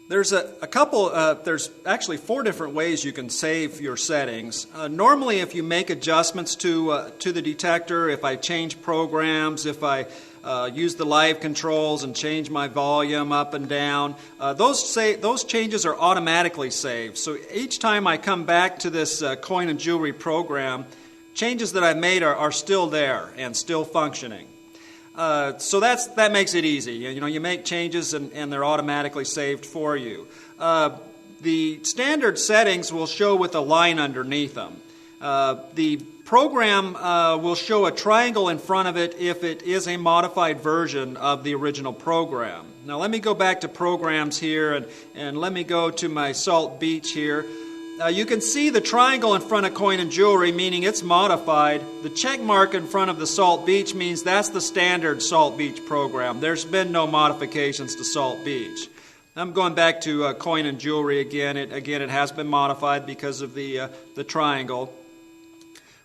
There's there's actually 4 different ways you can save your settings. Normally, if you make adjustments to the detector, if I change programs, if I use the live controls and change my volume up and down, those changes are automatically saved. So each time I come back to this coin and jewelry program, changes that I've made are still there and still functioning. So that makes it easy. You make changes and they're automatically saved for you. The standard settings will show with a line underneath them. The program will show a triangle in front of it if it is a modified version of the original program. Now let me go back to programs here and let me go to my Salt Beach here. You can see the triangle in front of coin and jewelry, meaning it's modified. The check mark in front of the Salt Beach means that's the standard Salt Beach program. There's been no modifications to Salt Beach. I'm going back to coin and jewelry again. It has been modified because of the triangle.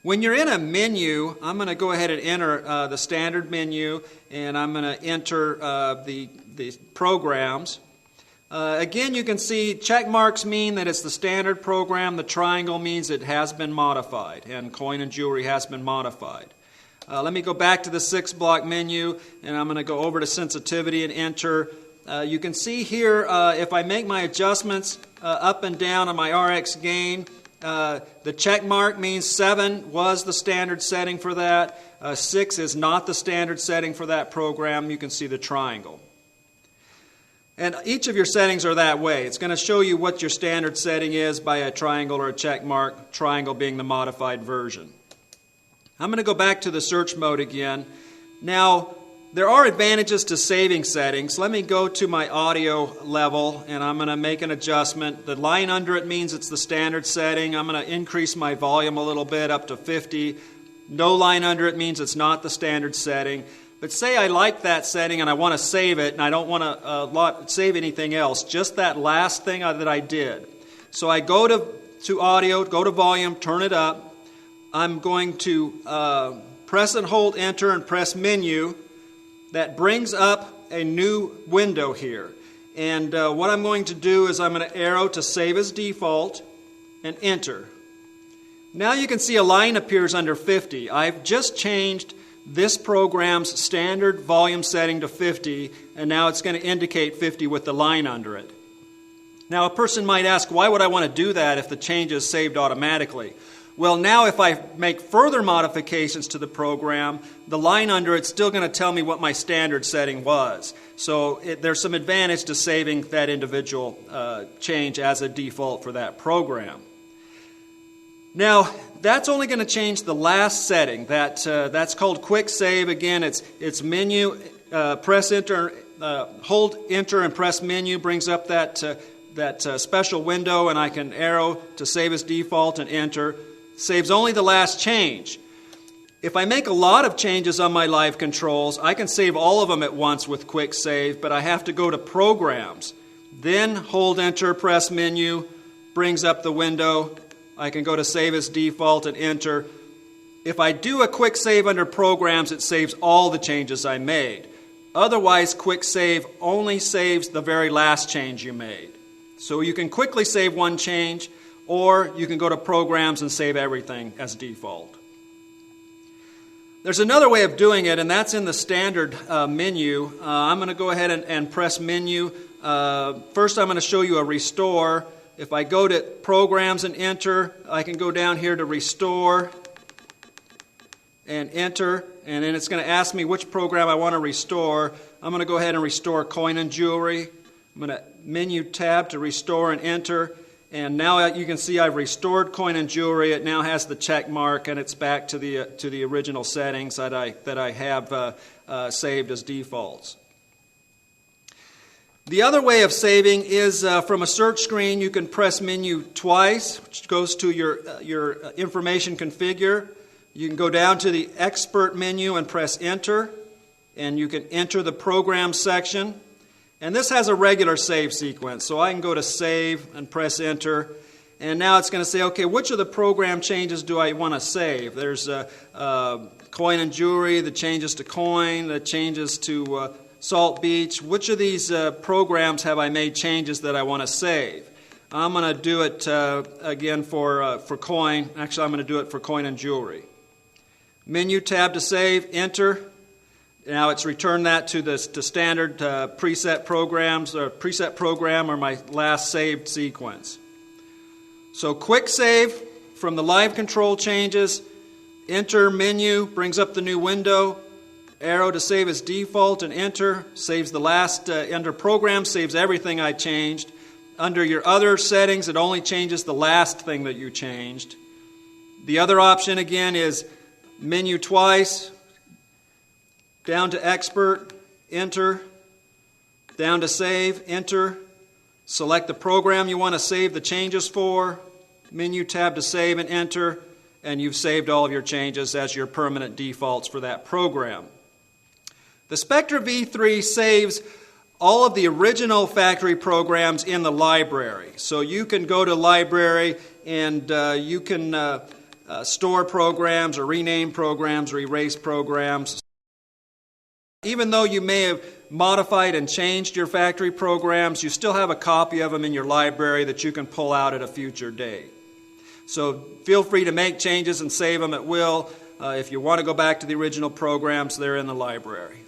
When you're in a menu, I'm going to go ahead and enter the standard menu, and I'm going to enter the programs. Again, you can see check marks mean that it's the standard program. The triangle means it has been modified, and coin and jewelry has been modified. Let me go back to the 6-block menu, and I'm going to go over to sensitivity and enter. You can see here, if I make my adjustments up and down on my RX gain, the check mark means 7 was the standard setting for that. 6 is not the standard setting for that program. You can see the triangle. And each of your settings are that way. It's going to show you what your standard setting is by a triangle or a check mark, triangle being the modified version. I'm going to go back to the search mode again. Now, there are advantages to saving settings. Let me go to my audio level, and I'm going to make an adjustment. The line under it means it's the standard setting. I'm going to increase my volume a little bit up to 50. No line under it means it's not the standard setting. But say I like that setting and I want to save it, and I don't want to save anything else, just that last thing that I did. So I go to audio, go to volume, turn it up. I'm going to press and hold enter and press menu. That brings up a new window here. And what I'm going to do is I'm going to arrow to save as default and enter. Now you can see a line appears under 50. I've just changed this program's standard volume setting to 50, and now it's going to indicate 50 with the line under it. Now, a person might ask, why would I want to do that if the change is saved automatically? Well, now if I make further modifications to the program, the line under it's still going to tell me what my standard setting was. So there's some advantage to saving that individual change as a default for that program. Now, that's only going to change the last setting. That's called quick save. Again, it's menu, press enter, hold enter and press menu brings up that special window, and I can arrow to save as default and enter. Saves only the last change. If I make a lot of changes on my live controls, I can save all of them at once with quick save, but I have to go to programs. Then hold enter, press menu, brings up the window. I can go to save as default and enter. If I do a quick save under programs, it saves all the changes I made. Otherwise, quick save only saves the very last change you made. So you can quickly save one change, or you can go to programs and save everything as default. There's another way of doing it, and that's in the standard menu. I'm going to go ahead and press menu. First, I'm going to show you a restore. If I go to programs and enter, I can go down here to restore and enter, and then it's going to ask me which program I want to restore. I'm going to go ahead and restore coin and jewelry. I'm going to menu tab to restore and enter, and now you can see I've restored coin and jewelry. It now has the check mark, and it's back to the original settings that I have saved as defaults. The other way of saving is from a search screen. You can press menu twice, which goes to your information configure. You can go down to the expert menu and press enter, and you can enter the program section. And this has a regular save sequence, so I can go to save and press enter. And now it's going to say, okay, which of the program changes do I want to save? There's coin and jewelry, the changes to coin, the changes to Salt Beach. Which of these programs have I made changes that I want to save? I'm going to do it again for coin. Actually, I'm going to do it for coin and jewelry. Menu tab to save, enter. Now it's returned that to standard preset programs, or preset program, or my last saved sequence. So quick save from the live control changes. Enter menu, brings up the new window. Arrow to save as default and enter. Saves the last, under program, saves everything I changed. Under your other settings, it only changes the last thing that you changed. The other option again is menu twice. Down to expert, enter. Down to save, enter. Select the program you want to save the changes for. Menu tab to save and enter. And you've saved all of your changes as your permanent defaults for that program. The Spectra v3 saves all of the original factory programs in the library. So you can go to library and you can store programs or rename programs or erase programs. Even though you may have modified and changed your factory programs, you still have a copy of them in your library that you can pull out at a future date. So feel free to make changes and save them at will. If you want to go back to the original programs, they're in the library.